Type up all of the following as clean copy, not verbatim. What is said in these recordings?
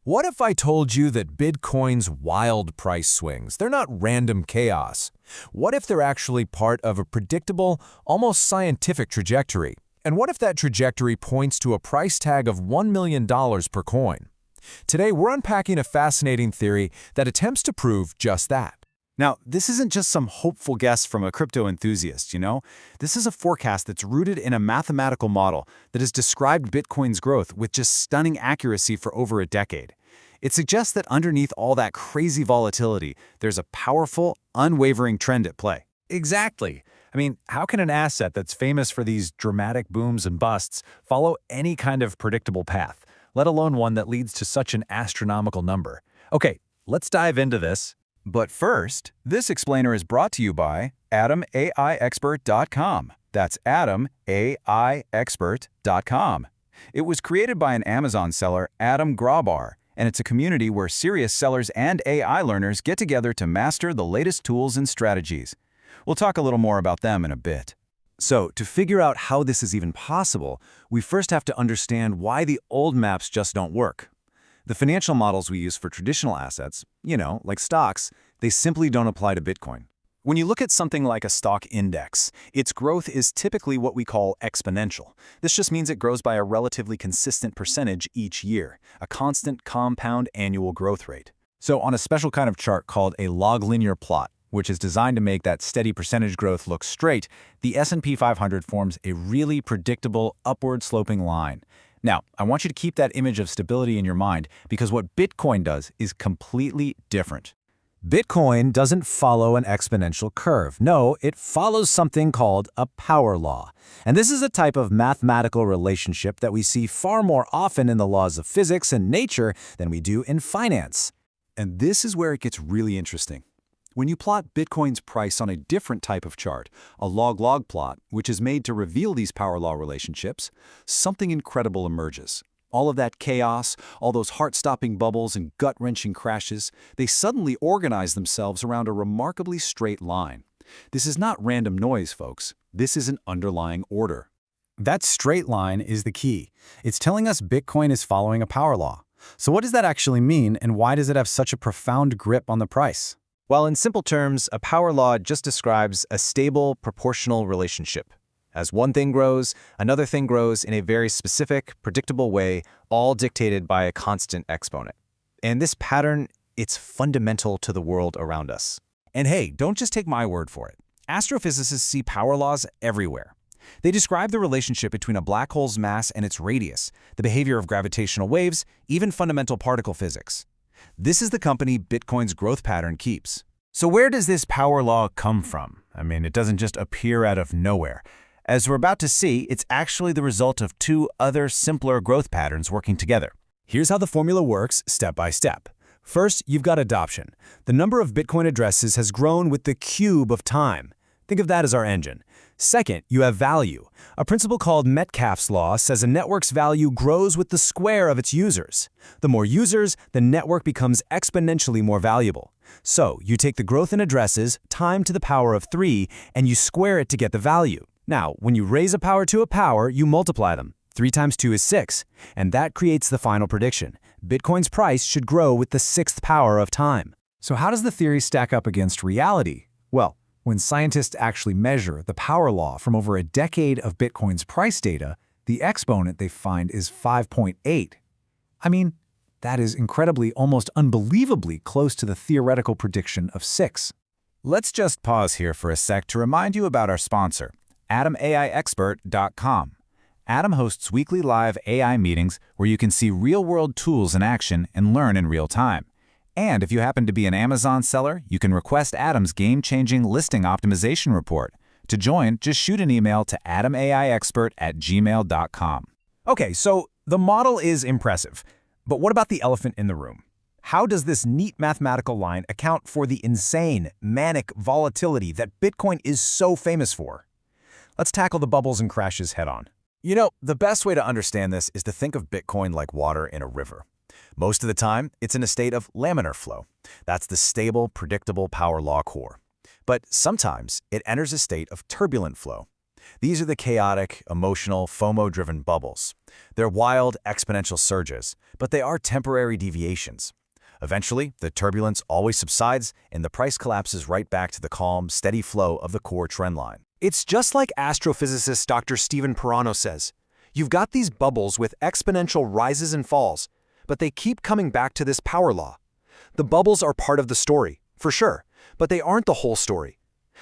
What if I told you that Bitcoin's wild price swings, they're not random chaos? What if they're actually part of a predictable, almost scientific trajectory? And what if that trajectory points to a price tag of $1 million per coin? Today, we're unpacking a fascinating theory that attempts to prove just that. Now, this isn't just some hopeful guess from a crypto enthusiast, This is a forecast that's rooted in a mathematical model that has described Bitcoin's growth with just stunning accuracy for over a decade. It suggests that underneath all that crazy volatility, there's a powerful, unwavering trend at play. Exactly. I mean, how can an asset that's famous for these dramatic booms and busts follow any kind of predictable path, let alone one that leads to such an astronomical number? Okay, let's dive into this. But first, this explainer is brought to you by AdamAiXpert.com. That's AdamAiXpert.com. It was created by an Amazon seller, Adam Grabar, and it's a community where serious sellers and AI learners get together to master the latest tools and strategies. We'll talk a little more about them in a bit. So, to figure out how this is even possible, we first have to understand why the old maps just don't work. The financial models we use for traditional assets, like stocks, they simply don't apply to Bitcoin. When you look at something like a stock index, its growth is typically what we call exponential. This just means it grows by a relatively consistent percentage each year, a constant compound annual growth rate. So on a special kind of chart called a log linear plot, which is designed to make that steady percentage growth look straight, the S&P 500 forms a really predictable upward-sloping line. Now, I want you to keep that image of stability in your mind because what Bitcoin does is completely different. Bitcoin doesn't follow an exponential curve. No, it follows something called a power law. And this is a type of mathematical relationship that we see far more often in the laws of physics and nature than we do in finance. And this is where it gets really interesting. When you plot Bitcoin's price on a different type of chart, a log-log plot, which is made to reveal these power law relationships, something incredible emerges. All of that chaos, all those heart-stopping bubbles and gut-wrenching crashes, they suddenly organize themselves around a remarkably straight line. This is not random noise, folks. This is an underlying order. That straight line is the key. It's telling us Bitcoin is following a power law. So what does that actually mean, and why does it have such a profound grip on the price? Well, in simple terms, a power law just describes a stable, proportional relationship. As one thing grows, another thing grows in a very specific, predictable way, all dictated by a constant exponent. And this pattern, it's fundamental to the world around us. And hey, don't just take my word for it. Astrophysicists see power laws everywhere. They describe the relationship between a black hole's mass and its radius, the behavior of gravitational waves, even fundamental particle physics. This is the company Bitcoin's growth pattern keeps. So where does this power law come from? I mean, it doesn't just appear out of nowhere. As we're about to see, it's actually the result of two other simpler growth patterns working together. Here's how the formula works step by step. First, you've got adoption. The number of Bitcoin addresses has grown with the cube of time. Think of that as our engine. Second, you have value. A principle called Metcalfe's law says a network's value grows with the square of its users. The more users, the network becomes exponentially more valuable. So, you take the growth in addresses, time to the power of 3, and you square it to get the value. Now, when you raise a power to a power, you multiply them. 3 times 2 is 6, and that creates the final prediction. Bitcoin's price should grow with the 6th power of time. So how does the theory stack up against reality? Well, when scientists actually measure the power law from over a decade of Bitcoin's price data, the exponent they find is 5.8. I mean, that is incredibly, almost unbelievably close to the theoretical prediction of 6. Let's just pause here for a sec to remind you about our sponsor, AdamAiXpert.com. Adam hosts weekly live AI meetings where you can see real-world tools in action and learn in real time. And if you happen to be an Amazon seller, you can request Adam's game-changing listing optimization report. To join, just shoot an email to AdamAiXpert@gmail.com. Okay, so the model is impressive. But what about the elephant in the room? How does this neat mathematical line account for the insane, manic volatility that Bitcoin is so famous for? Let's tackle the bubbles and crashes head-on. The best way to understand this is to think of Bitcoin like water in a river. Most of the time, it's in a state of laminar flow. That's the stable, predictable power law core. But sometimes, it enters a state of turbulent flow. These are the chaotic, emotional, FOMO-driven bubbles. They're wild, exponential surges, but they are temporary deviations. Eventually, the turbulence always subsides, and the price collapses right back to the calm, steady flow of the core trend line. It's just like astrophysicist Dr. Stephen Pirano says. You've got these bubbles with exponential rises and falls, but they keep coming back to this power law. The bubbles are part of the story, for sure, but they aren't the whole story.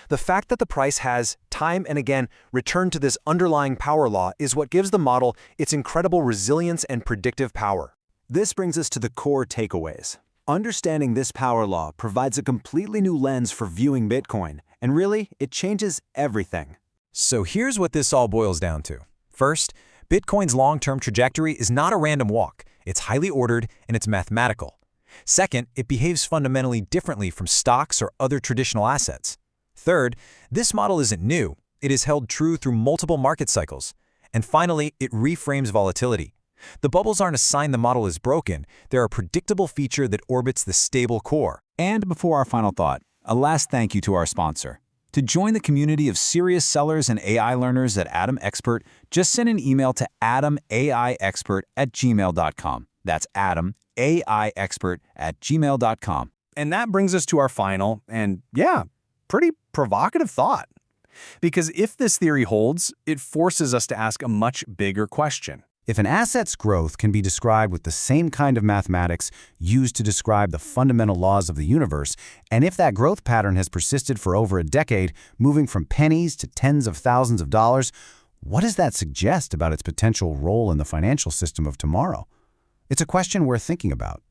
The fact that the price has, time and again, returned to this underlying power law is what gives the model its incredible resilience and predictive power. This brings us to the core takeaways. Understanding this power law provides a completely new lens for viewing Bitcoin, and really, it changes everything. So here's what this all boils down to. First, Bitcoin's long-term trajectory is not a random walk. It's highly ordered and it's mathematical. Second, it behaves fundamentally differently from stocks or other traditional assets. Third, this model isn't new. It is held true through multiple market cycles. And finally, it reframes volatility. The bubbles aren't a sign the model is broken. They're a predictable feature that orbits the stable core. And before our final thought, a last thank you to our sponsor. To join the community of serious sellers and AI learners at AdamAiXpert, just send an email to AdamAiXpert@gmail.com. That's AdamAiXpert@gmail.com. And that brings us to our final and, pretty provocative thought. Because if this theory holds, it forces us to ask a much bigger question. If an asset's growth can be described with the same kind of mathematics used to describe the fundamental laws of the universe, and if that growth pattern has persisted for over a decade, moving from pennies to tens of thousands of dollars, what does that suggest about its potential role in the financial system of tomorrow? It's a question worth thinking about.